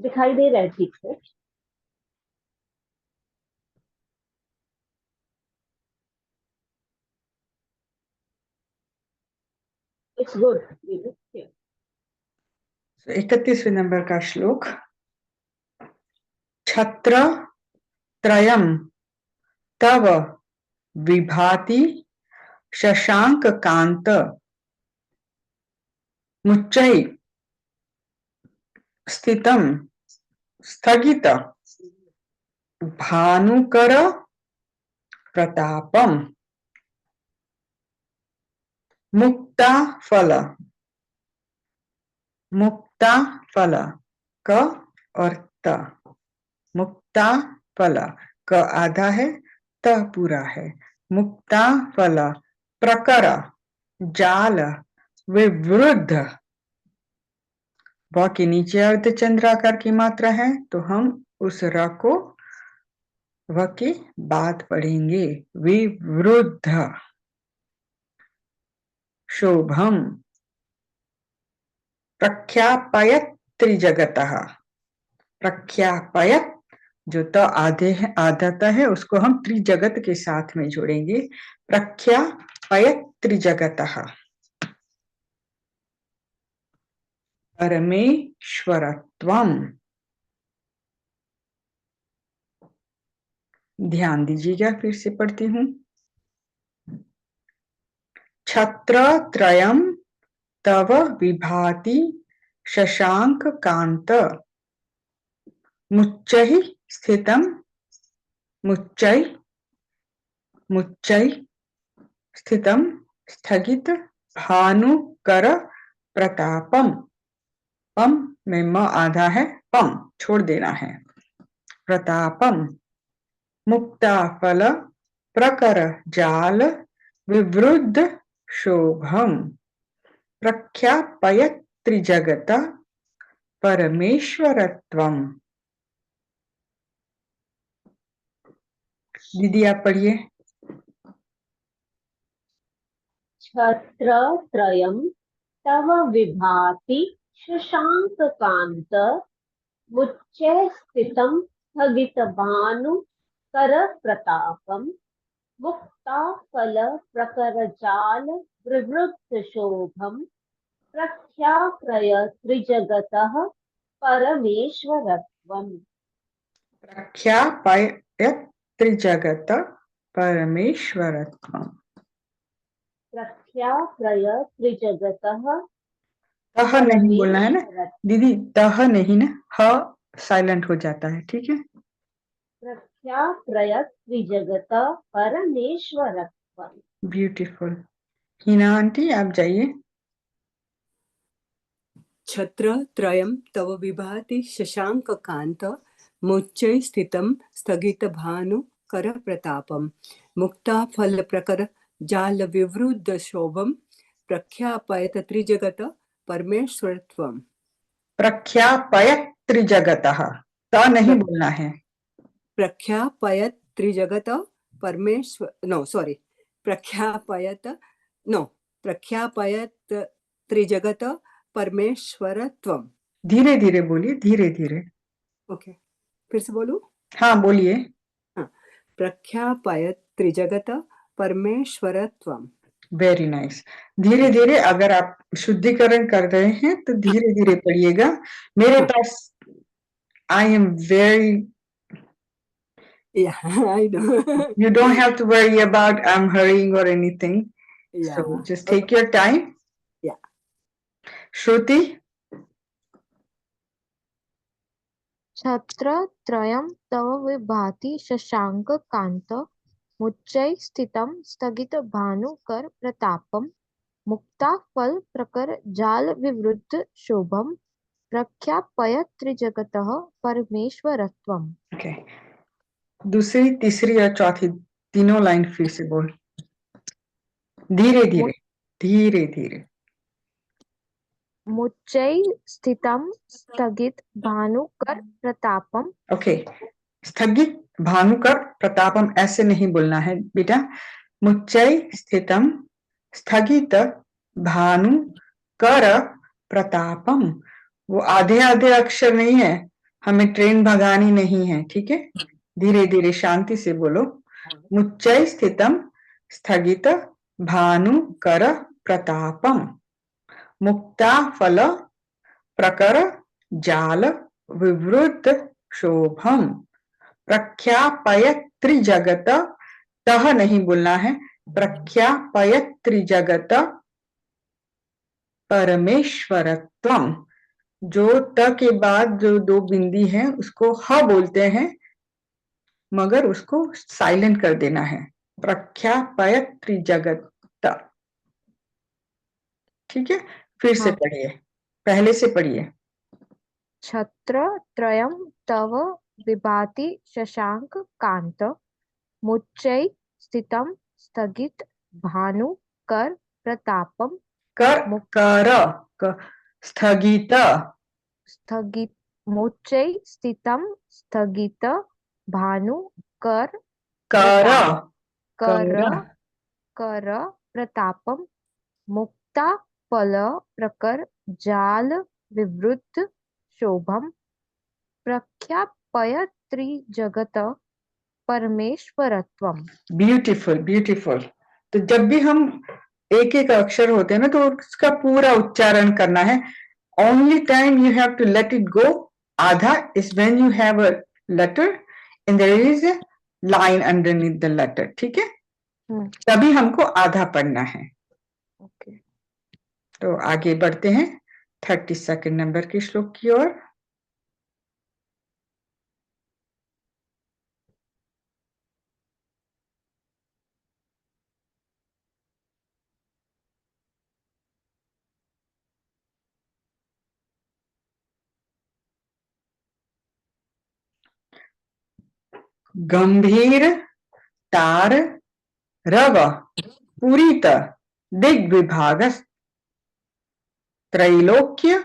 दिखाई दे रहा है ठीक से? It's good. 31वें नंबर का श्लोक। छत्र त्रयम तव विभाति शशांक कांत मुच्चै स्थितम स्थगित भानुकर प्रतापम मुक्ता फल। मुक्ता फल क और त। मुक्ता फल क आधा है, त पूरा है। मुक्ता फल प्रकर जाल विवृद्ध। व के नीचे अर्धचंद्राकार की मात्रा है तो हम उस र को व के बाद पढ़ेंगे। विवृद्ध शोभम प्रख्यापयत त्रिजगतः। प्रख्यापयत जो तो आधे है, आधाता है, उसको हम त्रिजगत के साथ में जोड़ेंगे। प्रख्यापयत त्रिजगतः परमेश्वरत्वम। ध्यान दीजिएगा, फिर से पढ़ती हूँ। छत्र त्रयम तव विभाति शशांक कांत मुच्चै स्थितम। मुच्चै मुच्चै स्थितम स्थगित भानुकर प्रतापम। पम में म आधा है, पम छोड़ देना है। प्रतापम मुक्ता फल प्रकर जाल विवृद्ध शोभम प्रख्यापयत त्रिजगत परमेश्वरत्वम। दीदी आप पढ़िए। छत्र त्रयम तव विभाति शशांक कांत मुच्चै स्थितम स्थगित भानु कर प्रतापम मुक्ता फल प्रकर जाल विवृद्ध शोभम प्रख्याप्रय त्रिजगतः परमेश्वरत्वम्। प्रख्यापयत त्रिजगत परमेश्वरत्वम। प्रख्याप्रय त्रिजगतः तह नहीं बोलना है ना दीदी, तह नहीं ना, ह साइलेंट हो जाता है, ठीक है। प्रख्याप्रय त्रिजगत परमेश्वरत्वम्। ब्यूटीफुल। हिना आंटी आप जाइए। छत्र त्रयम तव विभाति शशांक कांत मुच्चै स्थितम स्थगित भानु कर प्रतापम मुक्ता फल प्रकर जाल विवृद्ध शोभम प्रख्यापयत त्रिजगत परमेश्वरत्वम। प्रख्यापयत त्रिजगतः, त नहीं बोलना है। प्रख्यापयत त्रिजगत परमेश्वर, नो सॉरी, प्रख्यापयत, नो, प्रख्यापयत त्रिजगत परमेश्वरत्वम। धीरे धीरे बोलिए, धीरे धीरे। ओके, फिर से बोलूं? हाँ बोलिए। हाँ, प्रख्यापयत त्रिजगत परमेश्वरत्वम। Very nice. धीरे धीरे, अगर आप शुद्धिकरण कर रहे हैं तो धीरे धीरे पढ़िएगा। मेरे पास I am very, Yeah, I know. you don't have to worry about I'm hurrying or anything. Yeah. So just take your time. Yeah. Shruti. छत्र त्रयम तव विभाति शशांक कांत मुच्चै स्थितम स्थगित भानुकर प्रतापम मुक्ता फल प्रकर जाल विवृद्ध शोभम प्रख्यापयत त्रिजगतः परमेश्वरत्वम। Okay. दूसरी, तीसरी और चौथी तीनों लाइन फिर से बोल। धीरे धीरे, धीरे धीरे। मुच्चै स्थितम स्थगित भानुकर प्रतापम। ओके, स्थगित भानुकर प्रतापम ऐसे नहीं बोलना है बेटा। मुच्चै स्थितम स्थगित भानुकर प्रतापम, वो आधे आधे अक्षर नहीं है, हमें ट्रेन भगानी नहीं है, ठीक है? धीरे धीरे शांति से बोलो। मुच्चै स्थितम स्थगित भानुकर प्रतापम मुक्ता फल प्रकर जाल विवृत शोभम प्रख्यापयत त्रिजगत, तह नहीं बोलना है, प्रख्यापयत त्रिजगत परमेश्वरत्वम। जो त के बाद जो दो बिंदी है उसको ह बोलते हैं, मगर उसको साइलेंट कर देना है। प्रख्यापयत त्रिजगत, ठीक है? फिर से हाँ। पढ़िए, पहले से पढ़िए। छत्र त्रयं तव विभाति शशांक कांत मुच्चै स्थितं स्थगित भानु कर प्रतापम कर मुक कर क- स्थगित स्थगित मुच्चै स्थितं स्थगित भानु कर कर प्रताप कर कर कर प्रतापम मुक्ता फल प्रकर जाल विवृत शोभम प्रख्यापय त्रिजगत परमेश्वरत्वम। Beautiful beautiful. तो जब भी हम एक एक अक्षर होते हैं ना, तो उसका पूरा उच्चारण करना है। Only time you have to let it go आधा is when you have a letter and there is a line underneath the letter, ठीक है? तभी हमको आधा पढ़ना है। ओके। तो आगे बढ़ते हैं 32 नंबर के श्लोक की ओर। गंभीर तार रव पुरीत दिग्विभाग त्रैलोक्य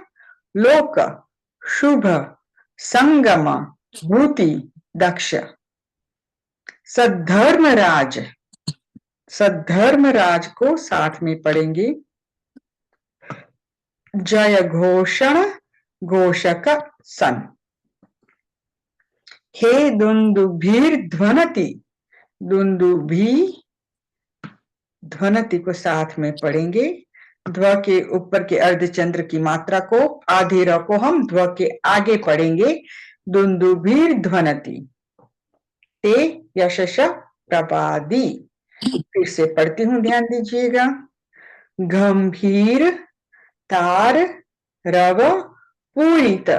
लोक शुभ संगम भूति दक्ष सद्धर्मराज। सद्धर्मराज को साथ में पढ़ेंगे। जय घोषण घोषक सन। हे दुंदुभीर ध्वनति, दुंदुभी ध्वनति को साथ में पढ़ेंगे। ध्व के ऊपर के अर्धचंद्र की मात्रा को, आधे र को हम ध्व के आगे पढ़ेंगे। दुंदुभीर ध्वनति ते यशस प्रपादी। फिर से पढ़ती हूं, ध्यान दीजिएगा। गंभीर तार रव पूरित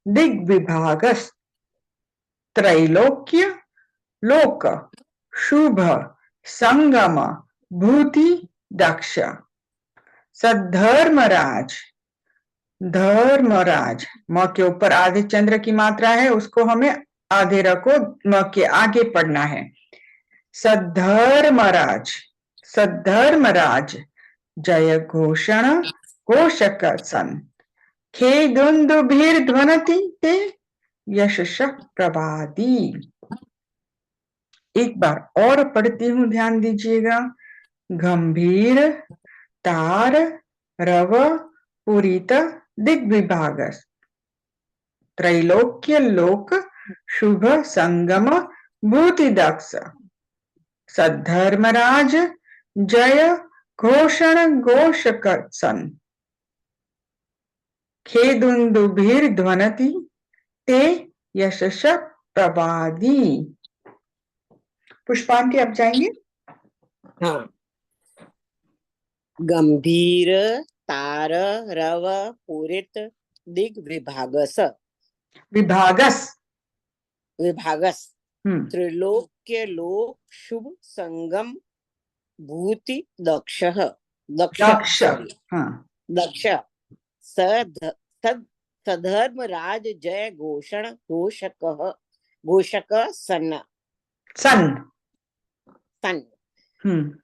दिग्विभागस त्रैलोक्य लोक शुभ संगम भूति दक्ष सद्धर्मराज। धर्मराज म के ऊपर आधे चंद्र की मात्रा है, उसको हमें आधे र को म के आगे पढ़ना है। सद्धर्मराज, सद्धर्मराज जय घोषण घोषक सन। खे दुंदुभिर ध्वनति ते यशस प्रभादी। एक बार और पढ़ती हूं, ध्यान दीजिएगा। गंभीर तार रव पुरीत दिग्विभाग त्रैलोक्य लोक शुभ संगम भूति दक्ष सद्धर्मराज जय घोषण घोषक सन। खेदुंदुभिर ध्वनति ते यशस प्रवादी। पुष्पांति आप जाएंगे? हाँ। गंभीर तार रव पूरित दिग्विभागस विभागस विभागस त्रिलोक्य लोक शुभ संगम भूति दक्ष दक्ष हाँ दक्ष सधर्मराज जय घोषण घोषक सन सन सन।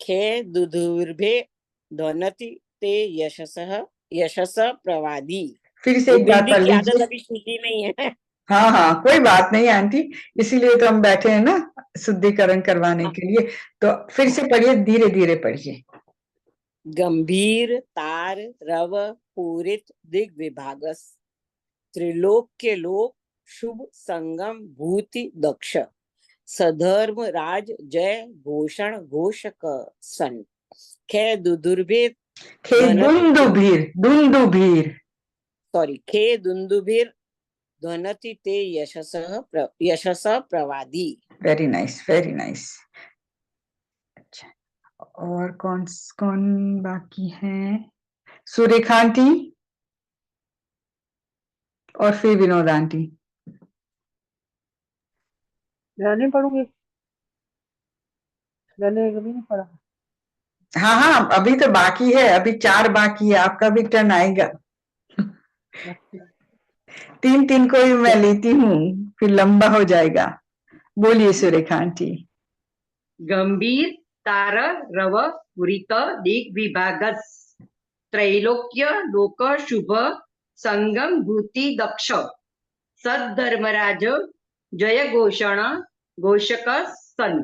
खे दुधुर्भे ध्वनति ते यशस प्रवादी। फिर से एक बार पढ़ की आदत लीजिए। अभी छूटी नहीं है। हाँ हाँ कोई बात नहीं आंटी, इसीलिए तो हम बैठे हैं ना, शुद्धिकरण करवाने के लिए। तो फिर से पढ़िए, धीरे धीरे पढ़िए। गंभीर तार रव पूरित दिग्विभागस त्रिलोक्य लोक शुभ संगम भूति दक्ष सधर्म राज जय घोषण घोषक सन खे दुदुर्भेद खे दुंदुभीर खे दुंदुभिर ध्वनति ते यशसः प्रवादी। Very nice, very nice. अच्छा, और कौन कौन बाकी है? सुरेखा आंटी और फिर विनोद आंटी। मैं नहीं पढ़ूंगी, मैंने कभी नहीं पढ़ा। हाँ हाँ, अभी तो बाकी है, अभी 4 बाकी है, आपका भी टर्न आएगा। 3 को ही मैं लेती हूँ, फिर लंबा हो जाएगा। बोलिए सुरेखा आंटी। गंभीर तार रव पुरित दिग्विभागस त्रैलोक्य लोक शुभ संगम भूति दक्ष सद्धर्मराज जय घोषण घोषक सन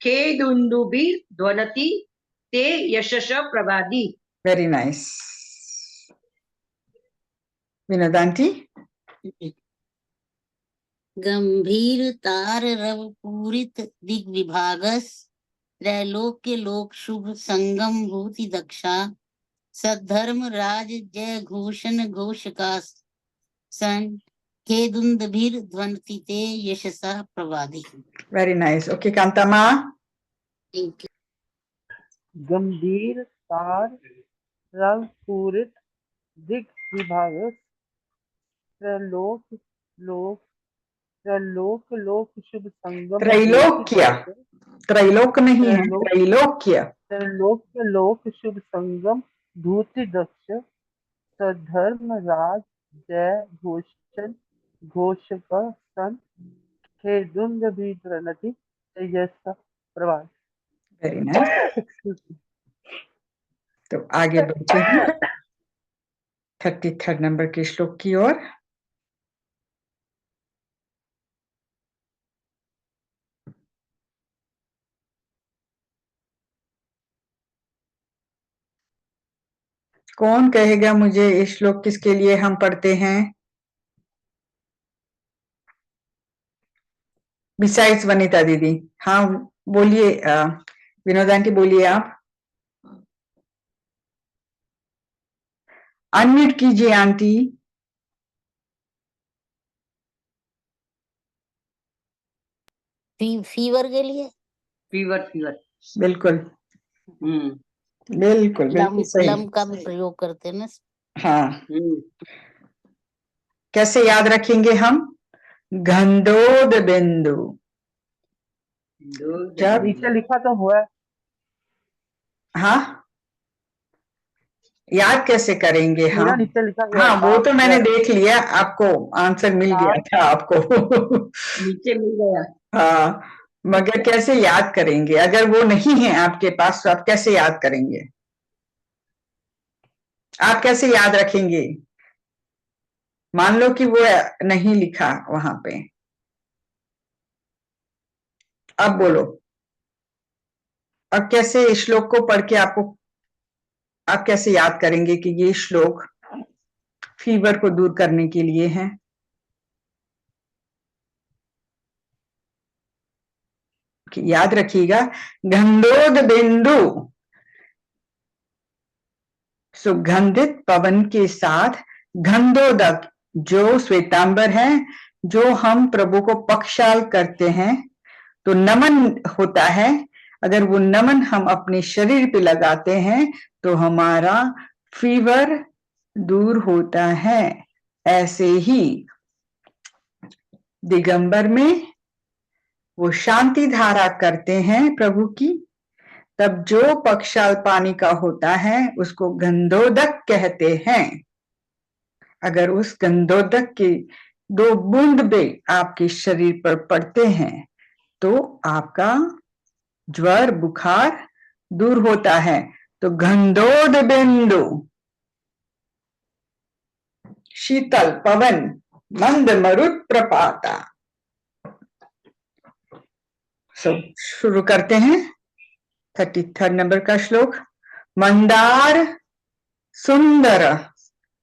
खे दुंदुभिर ध्वनति ते यशस प्रवादी। Very nice. विनोद आंटी। गंभीर तार रव पूरित दिग्विभागस त्रैलोक्य लोक शुभ संगम भूति दक्षा सद्धर्म राज जय घोषण घोषका सन के दुंदभिर ध्वनति ते यशसा प्रवादी। Very nice. ओके कांतामा। गंभीर तार रव पूरित दिग विभागस त्रैलोक लोक शुभ संगम त्रैलोक्य, त्रैलोक नहीं है, त्रैलोक्य। त्रैलोक्य लोक शुभ संगम भूति दक्ष सधर्म राज जय घोषण घोषक सन खे दुंदभिर ध्वनति ते यशसः प्रवादी। Very nice. तो आगे बढ़ते हैं 33rd नंबर के श्लोक की ओर। कौन कहेगा मुझे इस श्लोक किसके लिए हम पढ़ते हैं? बिसाइड्स वनिता दीदी। हाँ बोलिए, विनोद आंटी बोलिए आप। अनम्यूट कीजिए आंटी। फीवर के लिए। फीवर बिल्कुल बिल्कुल बिल्कुल सही। लम का भी प्रयोग करते हैं ना। हाँ, कैसे याद रखेंगे हम? गंधोद बिंदु। जब नीचे लिखा तो हुआ है। हाँ, याद कैसे करेंगे हम? नीचे लिखा हुआ हाँ, है। वो तो मैंने देख लिया, आपको आंसर मिल गया था आपको। नीचे मिल गया। हाँ, मगर कैसे याद करेंगे? अगर वो नहीं है आपके पास तो आप कैसे याद करेंगे? आप कैसे याद रखेंगे? मान लो कि वो नहीं लिखा वहां पे, अब बोलो, अब कैसे श्लोक को पढ़ के आप कैसे याद करेंगे कि ये श्लोक फीवर को दूर करने के लिए है? याद रखिएगा, गंधोद बिंदु, सुगंधित पवन के साथ गंधोदक जो श्वेतांबर है, जो हम प्रभु को पक्षाल करते हैं तो नमन होता है। अगर वो नमन हम अपने शरीर पे लगाते हैं तो हमारा फीवर दूर होता है। ऐसे ही दिगंबर में वो शांति धारा करते हैं प्रभु की, तब जो पक्षाल पानी का होता है उसको गंधोदक कहते हैं। अगर उस गंधोदक की 2 बूंद भी आपके शरीर पर पड़ते हैं तो आपका ज्वर बुखार दूर होता है। तो गंधोद बिंदु, शीतल पवन, मंद मरुत प्रपाता। शुरू करते हैं 33rd नंबर का श्लोक। मंदार सुंदर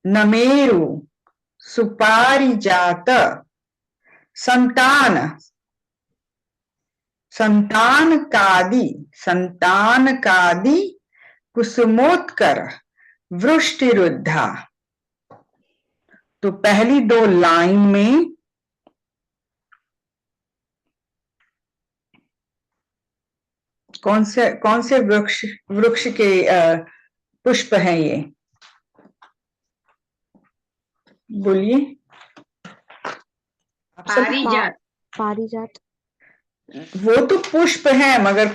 नमेरु सुपारिजात, संतान, संतान कादि कुसुमोत्कर वृष्टिरुद्धा। तो पहली दो लाइन में कौन से वृक्ष के पुष्प हैं ये, बोलिए आप सब। पारिजात। पारिजात। वो तो पुष्प हैं, मगर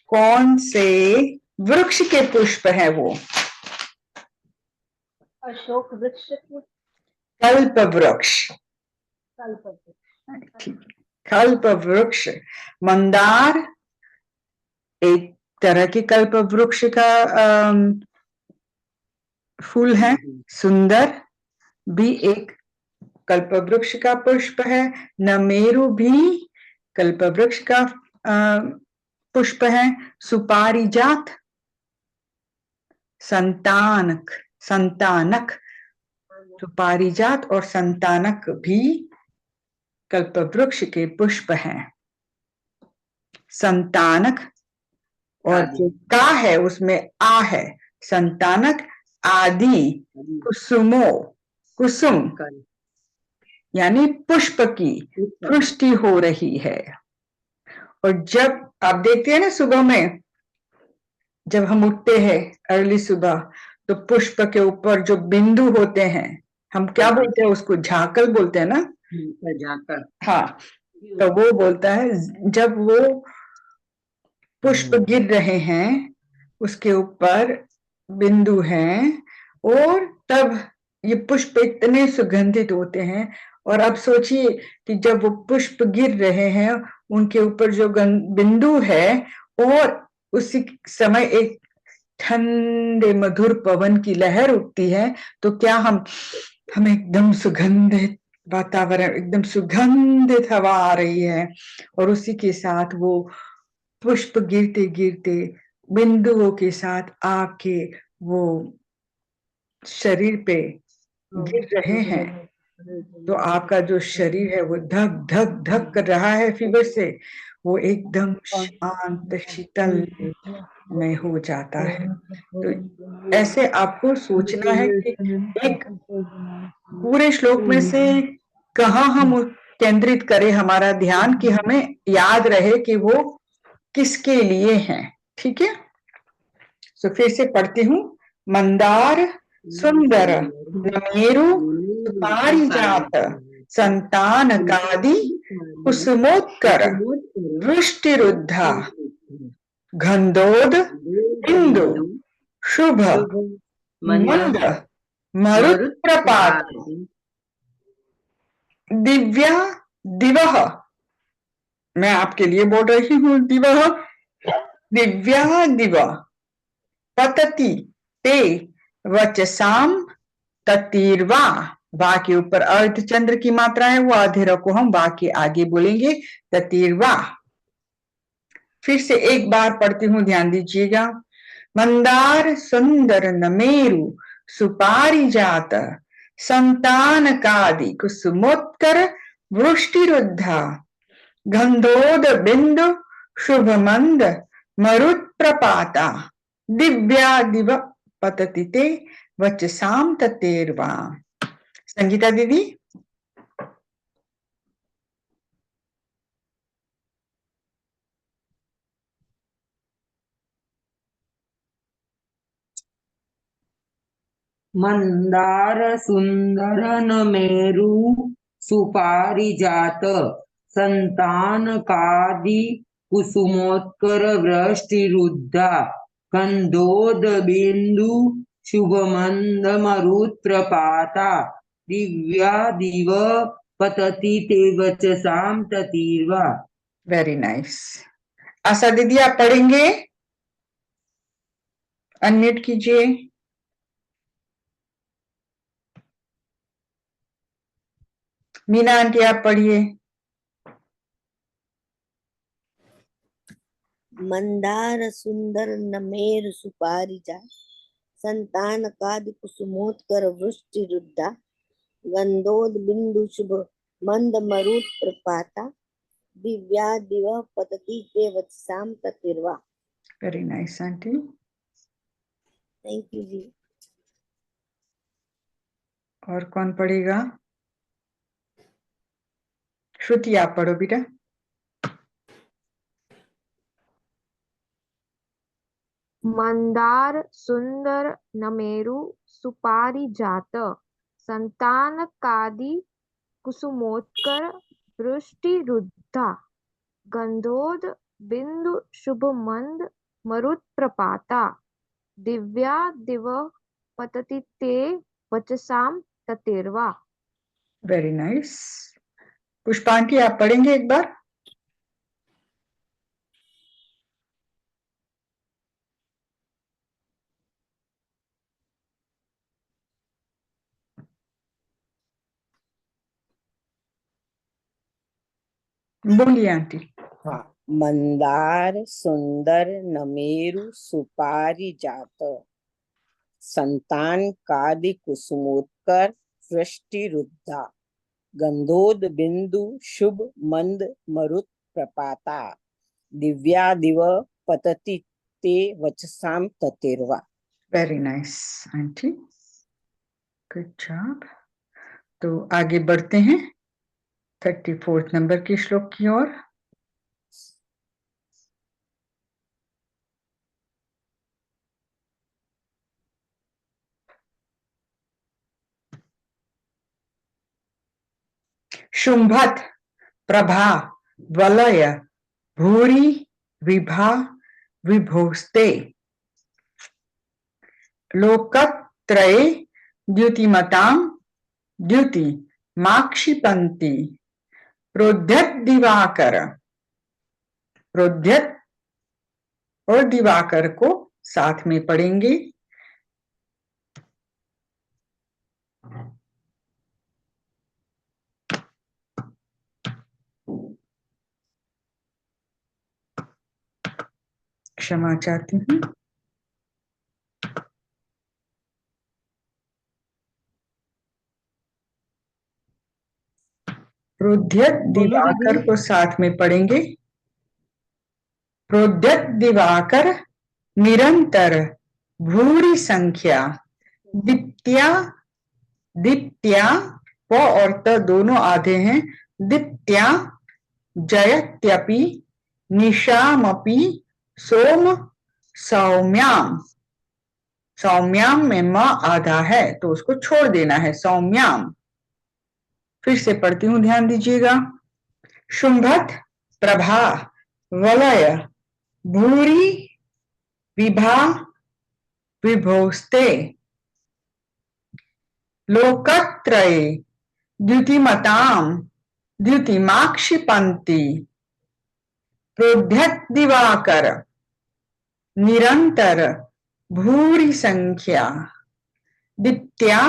कौन से वृक्ष के पुष्प हैं वो? अशोक वृक्ष के, कल्प वृक्ष। कल्प वृक्ष। कल्प वृक्ष, मंदार एक तरह की कल्प वृक्ष का फूल है। सुंदर भी एक कल्प वृक्ष का पुष्प है। नमेरु भी कल्प वृक्ष का पुष्प है। सुपारिजात, संतानक, सुपारिजात और संतानक भी कल्प वृक्ष के पुष्प हैं। संतानक और जो का है उसमें आ है, संतानक आदि कुसुम यानी पुष्प की वृष्टि हो रही है। और जब आप देखते हैं ना सुबह में, जब हम उठते हैं अर्ली सुबह, तो पुष्प के ऊपर जो बिंदु होते हैं, हम क्या बोलते हैं उसको? झाकल बोलते हैं ना। झाकल। हाँ, तो वो बोलता है जब वो पुष्प गिर रहे हैं, उसके ऊपर बिंदु हैं, और तब ये पुष्प इतने सुगंधित होते हैं। और अब सोचिए कि जब वो पुष्प गिर रहे हैं, उनके ऊपर जो बिंदु है, और उसी समय एक ठंडे मधुर पवन की लहर उठती है, तो क्या हम एकदम सुगंधित वातावरण, एकदम सुगंधित हवा आ रही है, और उसी के साथ वो पुष्प गिरते गिरते बिंदुओं के साथ आके वो शरीर पे गिर रहे हैं, तो आपका जो शरीर है वो धक धक धक कर रहा है फीवर से, वो एकदम शांत शीतल में हो जाता है। तो ऐसे आपको सोचना है कि एक पूरे श्लोक में से कहाँ हम केंद्रित करें हमारा ध्यान, कि हमें याद रहे कि वो किसके लिए हैं। ठीक है, तो फिर से पढ़ती हूँ। मंदार सुंदर नमेरु पारिजात संतान कादि कुसुमोत्कर वृष्टिरुद्धा गंधोद इंदु शुभ मंद मरुत प्रपात दिव्या दिवह, मैं आपके लिए बोल रही हूँ दिवह, दिव्या दिव पतति ते वचसाम ततीर्वा। वा के ऊपर अर्ध चंद्र की मात्रा है, वो आधे रखो, हम वा के आगे बोलेंगे ततीर्वा। फिर से एक बार पढ़ती हूँ, ध्यान दीजिएगा। मंदार सुंदर नमेरु सुपारिजात संतान कादि कुसुमोत्कर वृष्टिरुद्धा गंधोद बिंदु शुभ मंद मरुत प्रपाता दिव्या दिव पतति ते वचसाम ततेर्वा। संगीता दीदी। मंदार सुंदर नमेरु सुपारिजात संतान कादि कुसुमोत्कर वृष्टिरुद्धा कंदोद बिंदु शुभ मंद मरुत प्रपाता दिव्या दिव पतति ते वचसाम ततीर्वा। Very nice. आशा दीदी आप पढ़ेंगे? अनम्यूट कीजिए। मीना आंटी आप पढ़िए। मंदार सुंदर नमेर सुपारिजात संतानकादि कुसुमोत्कर वृष्टिरुद्धा गंधोदबिंदु शुभ मंद मरुत प्रपाता दिव्या दिव पतति ते वत्साम ततिर्वा। Very nice aunty. Thank you ji. और कौन पढ़ेगा? श्रुति आप पढ़ो बेटा। मंदार सुंदर नमेरु सुपारिजात संतानकादि कुसुमोत्कर वृष्टिरुद्धा गंधोद बिंदु शुभ मंद मरुत प्रपाता दिव्या दिव पतति ते वचसाम ततिर्वा। Very nice. पुष्पांटी आप पढ़ेंगे एक बार? बोलिए आंटी। हाँ। मंदार सुंदर नमेरु सुपारिजात संतान कादि कुसुमोत्कर वृष्टिरुद्धा गंधोद बिंदु शुभ मंद मरुत प्रपाता दिव्या दिव पतति ते वचसाम ततिर्वा। Very nice aunty, good job. तो आगे बढ़ते हैं 34 नंबर के श्लोक की ओर। शुंभत प्रभा वलय भूरि विभा विभोस्ते लोकत्रये द्युतिमतां द्युति माक्षिपन्ति प्रोद्यत दिवाकर। प्रोद्यत और दिवाकर को साथ में पढ़ेंगे। क्षमा चाहती हूँ। प्रोद्यत दिवाकर को साथ में पढ़ेंगे। प्रोद्यत दिवाकर निरंतर भूरि संख्या दीप्त्या। दीप्त्या प और त दोनों आधे हैं। दीप्त्या जयत्यपि निशामपि सोम सौम्याम। सौम्याम में म आधा है तो उसको छोड़ देना है, सौम्याम। फिर से पढ़ती हूं, ध्यान दीजिएगा। शुंभत प्रभा वलय भूरि विभा विभोस्ते लोकत्रये द्युतिमतां द्युतिमाक्षिपन्ति प्रोद्यत दिवाकर निरंतर भूरि संख्या दीप्त्या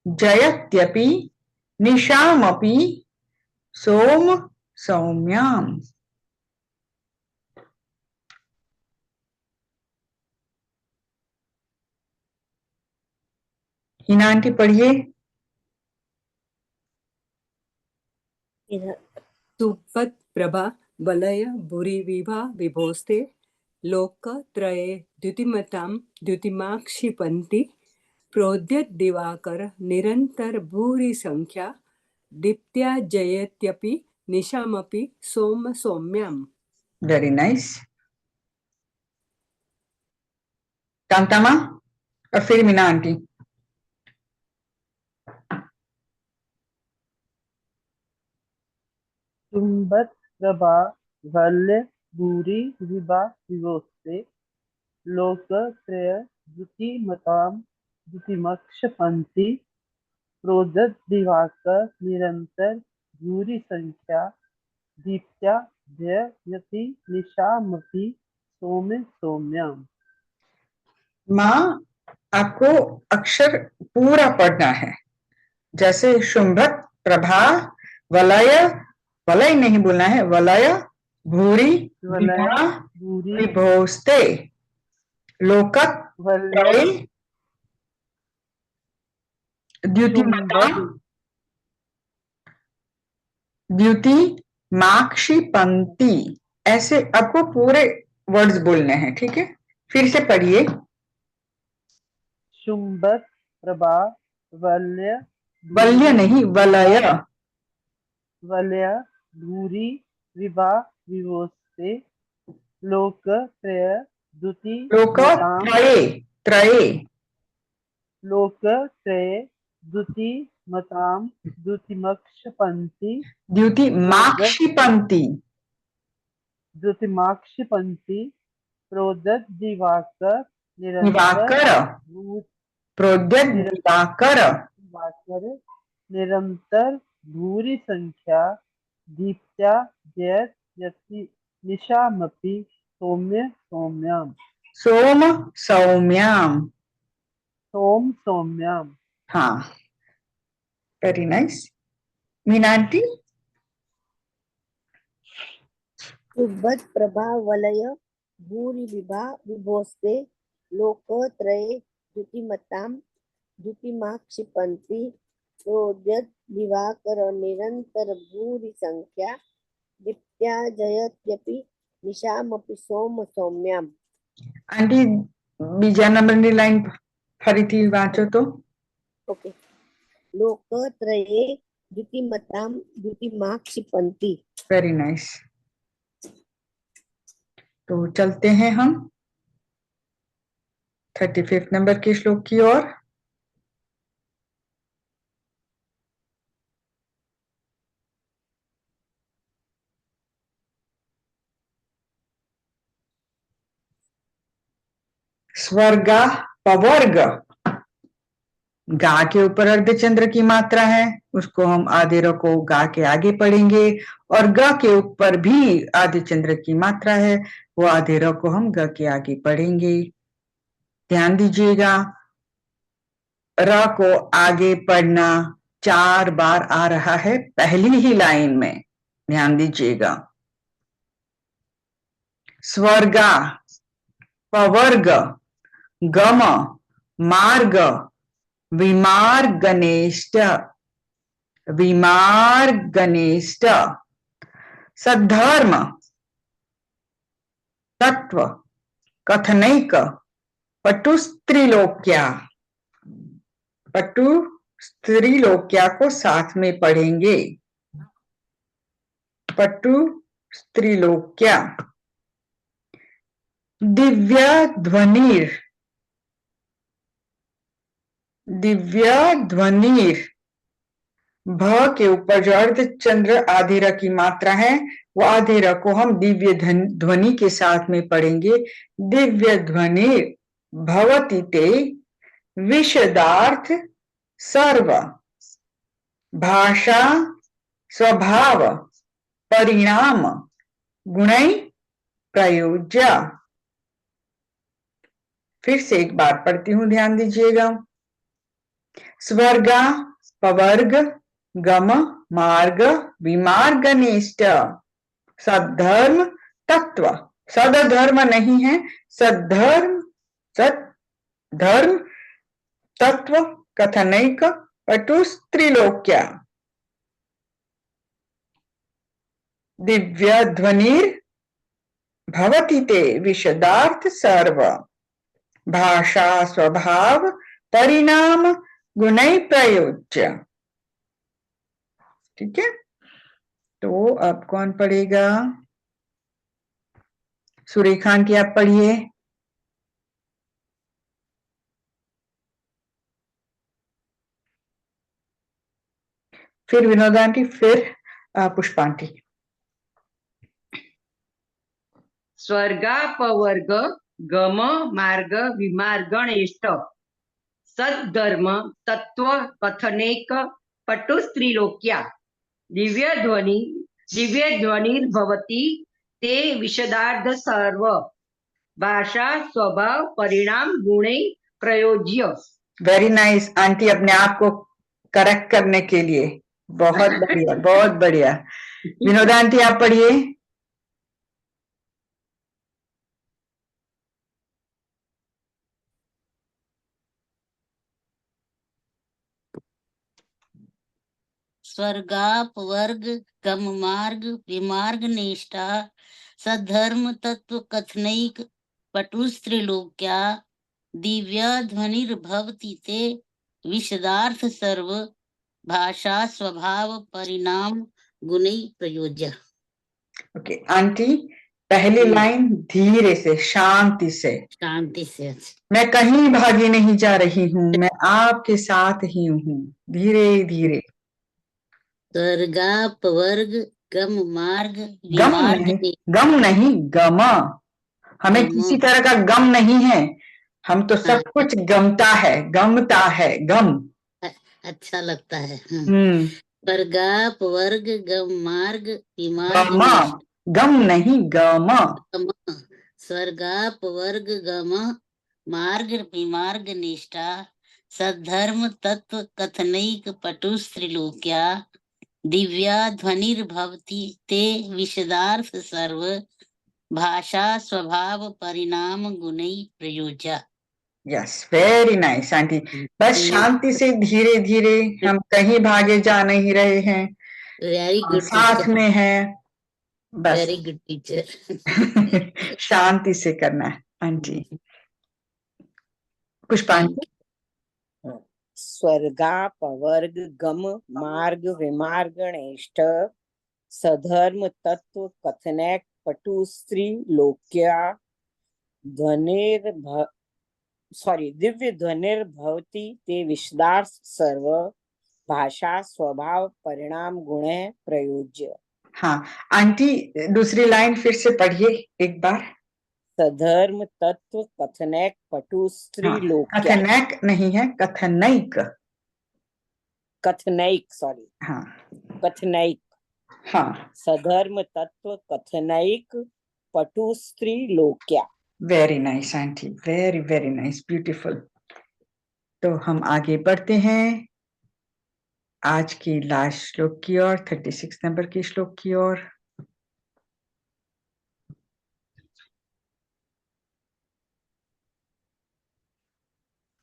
जयत्यपि निशामपि सोम सौम्याम। हिना आंटी पढ़िए। सुपत प्रभा वलय भूरि विभा विभोस्ते लोकत्रये द्युतिमतां द्युतिमाक्षिपन्ति प्रोद्यत दिवाकर निरंतर भूरि संख्या दीप्त्या जयत्यपि निशामपि सोम सौम्याम। Very nice. कांतामा और फिर मीना आंटी। शुंभत प्रभा वल्य भूरि विभा विभोस्ते लोकत्रय द्युतिमतां द्युतिमक्षपन्ति प्रोद्यत दिवाकर निरंतर भूरि संख्या दीप्त्या जयति निशामपि सोम सौम्याम। माँ, आपको अक्षर पूरा पढ़ना है। जैसे शुंभत प्रभा वलय, वलय नहीं बोलना है, वलय भूरि विभा विभोस्ते लोकत्रये द्युतिमतां, शुम्भत् द्युतिमाक्षिपन्ति। ऐसे आपको पूरे वर्ड्स बोलने हैं, ठीक है? फिर से पढ़िए। शुम्भत् प्रभा वल्य वल्य भूरि नहीं, विभा वलय। वलय भूरि विभा विभोस्ते लोकत्रय द्युति लोक मतां त्रये, त्रये, लोकत्रये द्युति मतां द्युतिमक्षपन्ति प्रोदत द्युतिमाक्षिपन्ति, द्युतिमाक्षिपन्ति प्रोदत दिवाकर निरंतर दिवाकर, भू- प्रोद्यत निरंतर दिवाकर, दिवाकर निरंतर भूरि संख्या दीप्त्या जयत यति निशामपि सौम्य सौम्याम् सोम सौम्याम। सोम सौम्याम्। हाँ, वेरी नाइस। मीना आंटी, शुभत प्रभा वलय भूरि विभा विभोस्ते लोकत्रये द्युतिमतां द्युतिमाक्षिपन्ति प्रोद्यत दिवाकर निरंतर भूरि संख्या दीप्त्या जयत्यपि निशामपि सोम सौम्याम्। आंटी बीजा नंबरनी लाइन फरीथी वांचो तो। ओके। लोकत्रये द्युतिमतां द्युतिमाक्षिपन्ति। Very nice. तो चलते हैं हम 35 नंबर के श्लोक की ओर। स्वर्गा पवर्ग, गा के ऊपर अर्धचंद्र की मात्रा है, उसको हम आधे र को गा के आगे पढ़ेंगे, और ग के ऊपर भी आधेचंद्र की मात्रा है, वो आधे र को हम ग के आगे पढ़ेंगे। ध्यान दीजिएगा, र को आगे पढ़ना 4 बार आ रहा है पहली ही लाइन में, ध्यान दीजिएगा। स्वर्गा, पवर्ग, गम, मार्ग, विमार्गनेष्ट, विमार्गनेष्ट, सद्धर्म, तत्व, कथनैक, पटुस्त्रिलोक्या। पटु स्त्रीलोक्या को साथ में पढ़ेंगे। पटु स्त्रीलोक्या। दिव्य ध्वनिर, दिव्य ध्वनिर, भ के ऊपर जो अर्धचंद्र आधे र की मात्रा है, वो आधे र को हम दिव्य ध्वनि के साथ में पढ़ेंगे। दिव्य ध्वनिर भवति ते विशदार्थ सर्व भाषा स्वभाव परिणाम गुणै प्रयोज्य। फिर से एक बार पढ़ती हूं, ध्यान दीजिएगा। स्वर्गा पवर्ग गम मार्ग विमार्गनेष्ट, सद्धर्म तत्व, सदधर्म नहीं है, सद्धर्म, सद्धर्म तत्व, कथनैक, पटुस्त्रिलोक्या। दिव्य ध्वनिर भवति ते विशदार्थ सर्व भाषा स्वभाव परिणाम गुणै प्रयोज्य। ठीक है, तो अब कौन पढ़ेगा? सुरेखान की आप पढ़िए। फिर विनोद आंटी, फिर पुष्पांटी। स्वर्गापवर्ग गम मार्ग विमार्गणेष्ट, सद्धर्म तत्व कथनेक पटुस्त्रिलोक्या। दिव्य ध्वनिर्भवति ते विशदार्थ सर्व भाषा स्वभाव परिणाम गुणे प्रयोज्य। वेरी नाइस आंटी, अपने आप को करेक्ट करने के लिए बहुत बढ़िया, बहुत बढ़िया। विनोद आंटी आप पढ़िए। स्वर्गापवर्ग गम मार्ग विमार्ग निष्ठा सधर्म तत्व कथनैक पटुस्त्रिलोक्या दिव्या ध्वनिर्भवति ते विशदार्थ सर्व भाषा स्वभाव परिणाम गुणै प्रयोज्य। ओके आंटी, पहली लाइन धीरे से, शांति से। शांति से। मैं कहीं भागी नहीं जा रही हूँ, मैं आपके साथ ही हूँ। धीरे धीरे। स्वर्गापवर्ग गम मार्ग गम विमार्ग नहीं, गम नहीं, गम। हमें गम। किसी तरह का गम नहीं है, हम तो सब कुछ गमता है, गमता है, गम। अच्छा लगता है। हम्म। स्वर्गापवर्ग गम मार्ग विमार्ग गम, गम नहीं, गम। स्वर्गापवर्ग गम मार्ग विमार्ग निष्ठा सद्धर्म तत्व कथनैक पटुस्त्रिलोक्या दिव्या ध्वनिर्भवति ते विशदार्थ सर्व भाषा स्वभाव परिणाम गुणै प्रयोज्य। Yes, very nice aunty. बस शांति से, धीरे धीरे, हम कहीं भागे जा नहीं रहे हैं, वेरी गुड साथ में हैं, बस। Very good teacher. शांति से करना है आंटी। पुष्पांजलि। स्वर्गापवर्ग गम मार्ग विमार्गणेष्ट सधर्म तत्व कथनैक पटुस्त्री लोक्या दिव्य ध्वनिर्भवति ते विशदार्थ सर्व भाषा स्वभाव परिणाम गुण प्रयोज्य। हाँ आंटी, दूसरी लाइन फिर से पढ़िए एक बार। सधर्म तत्व कथनैक पटुस्त्री हाँ, लोक्या। कथनैक नहीं है, कथनैक। कथनैक, सॉरी। हाँ कथनैक। हाँ, सधर्म तत्व कथनैक पटुस्त्री लोक्या। Very nice aunty, very very nice, beautiful. तो हम आगे बढ़ते हैं आज की लास्ट श्लोक की ओर, 36 नंबर की श्लोक की ओर।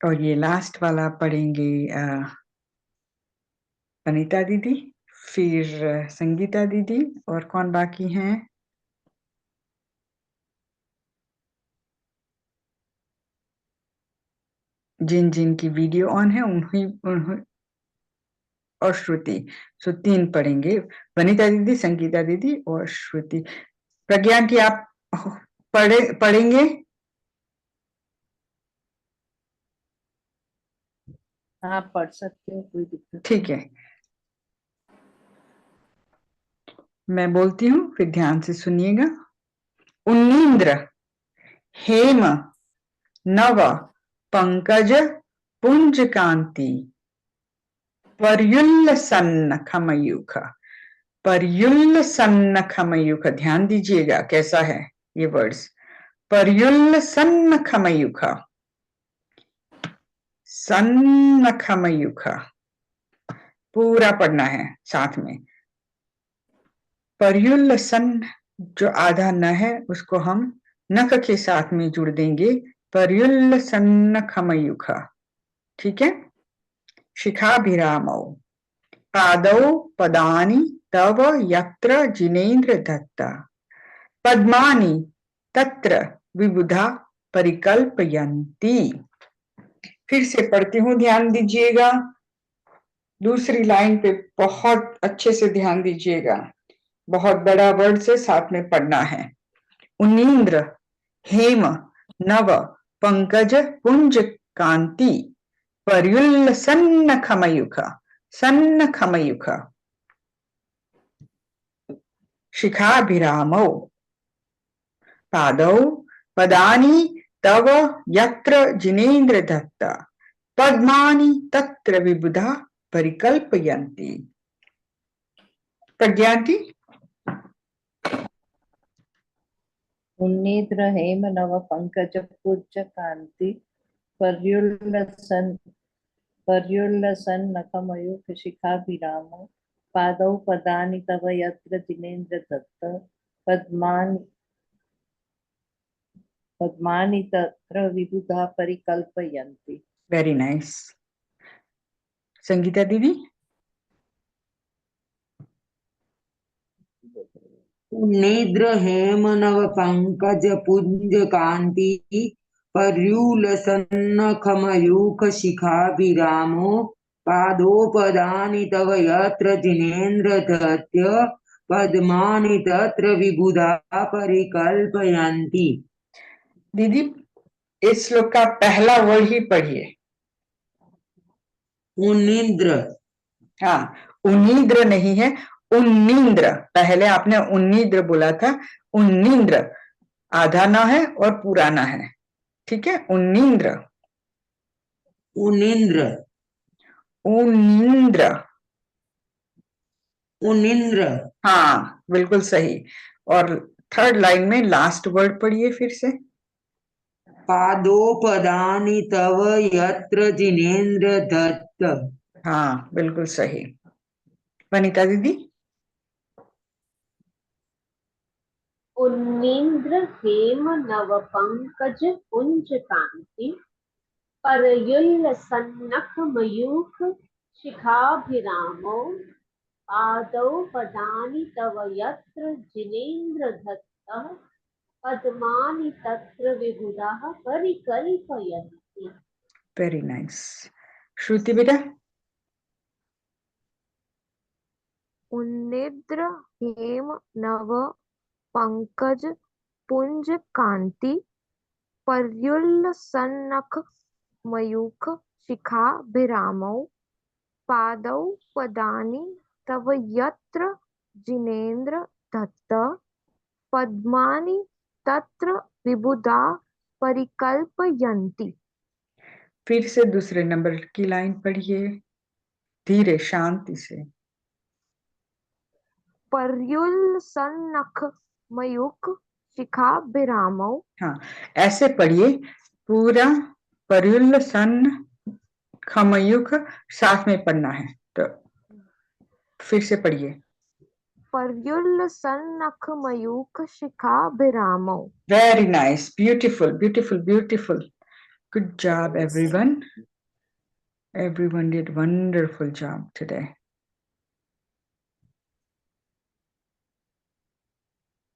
और ये लास्ट वाला पढ़ेंगे अनीता दीदी, फिर संगीता दीदी, और कौन बाकी हैं? जिन जिन की वीडियो ऑन है उन्हीं और श्रुति। सो 3 पढ़ेंगे, वनिता दीदी, संगीता दीदी और श्रुति। प्रज्ञा की आप पढ़ेंगे? हाँ, पढ़ सकते हो, कोई दिक्कत। ठीक है, मैं बोलती हूँ, फिर ध्यान से सुनिएगा। उन्नीन्द्र हेम नव पंकज पुंज कांति पर्युल्ल सन्न खमयुख। पर्युल्ल सन्न खमयुख, ध्यान दीजिएगा कैसा है ये वर्ड्स। पर्युल्ल सन्न खमयुख, सन्न खमयुख, पूरा पढ़ना है साथ में। पर्युल्ल सन्न, जो आधा न है उसको हम नख के साथ में जुड़ देंगे, पर्युल्ल सन्न खमयुख। ठीक है। शिखाभिरामौ पादौ पदानि तव यत्र जिनेन्द्र दत्ता पद्मानि तत्र विबुधा परिकल्पयन्ति। फिर से पढ़ती हूँ, ध्यान दीजिएगा। दूसरी लाइन पे बहुत अच्छे से ध्यान दीजिएगा, बहुत बड़ा वर्ड से साथ में पढ़ना है। उन्नीन्द्र हेम नव पंकज पुंज कांति पर्युल्ल सन्न खमयुख, सन्न खमयुख। शिखाभिरामौ पादौ पदानि तव यत्र जिनेन्द्र दत्ता पद्मानि तत्र विबुधा परिकल्पयन्ति। प्रज्ञाति। उन्नीद्र हेम नव पंकज पुंज कांति पर्युल्लसन नखमयूख शिखाभिरामो पादौ पदानि तव यत्र जिनेन्द्र दत्त पद्मानि तत्र विबुधा परिकल्पयन्ति। Very nice. संगीता दीदी। निद्र हेम नव पंकज पुंज कांति पर्यूलसन्न खमयूख शिखाभिरामो पादोपदानि तव यत्र जिनेन्द्र धत्य पद्मानि तत्र विबुधा परिकल्पयन्ति। दीदी इस श्लोक का पहला वर्ड ही पढ़िए। उन्निद्र। हाँ, उन्नीद्र नहीं है, उन्नीन्द्र। पहले आपने उन्नीद्र बोला था, उन्नीन्द्र आधा ना है और पूरा ना है, ठीक है? उन्नीन्द्र। उन्निद्र। उन्नीन्द्र। उन्निद्र। हाँ, बिल्कुल सही। और थर्ड लाइन में लास्ट वर्ड पढ़िए फिर से। पादोपदानि तव यत्र जिनेन्द्र दत्त। हाँ, बिल्कुल सही। वनिता दीदी। उन्नीन्द्र हेम नव पंकज पुंज कांति परयुल्ल सन्नख मयूख शिखाभिरामो आदौ पदानि तव यत्र जिनेन्द्र दत्तः पद्मानि तत्र विबुधाः परिकल्पयन्ति। Very nice. श्रुति बेटा। उन्निद्र हेम नव पंकज पुंज कांति पर्युल्ल सन्नख मयूख शिखाभिरामौ पादौ पदानि तव यत्र जिनेन्द्र दत्त पद्मानि तत्र विबुधा परिकल्पयन्ति। फिर से दूसरे नंबर की लाइन पढ़िए, धीरे शांति से। पर्युल्ल सन्नख मयूख शिखाभिरामौ। हाँ, ऐसे पढ़िए पूरा। पर्युल्ल सन्न खमयुख साथ में पढ़ना है, तो फिर से पढ़िए। पर्युल्ल सन्नख Mayukh शिखाभिरामौ। Very nice, beautiful, beautiful, beautiful. Good job, everyone. Everyone did wonderful job today.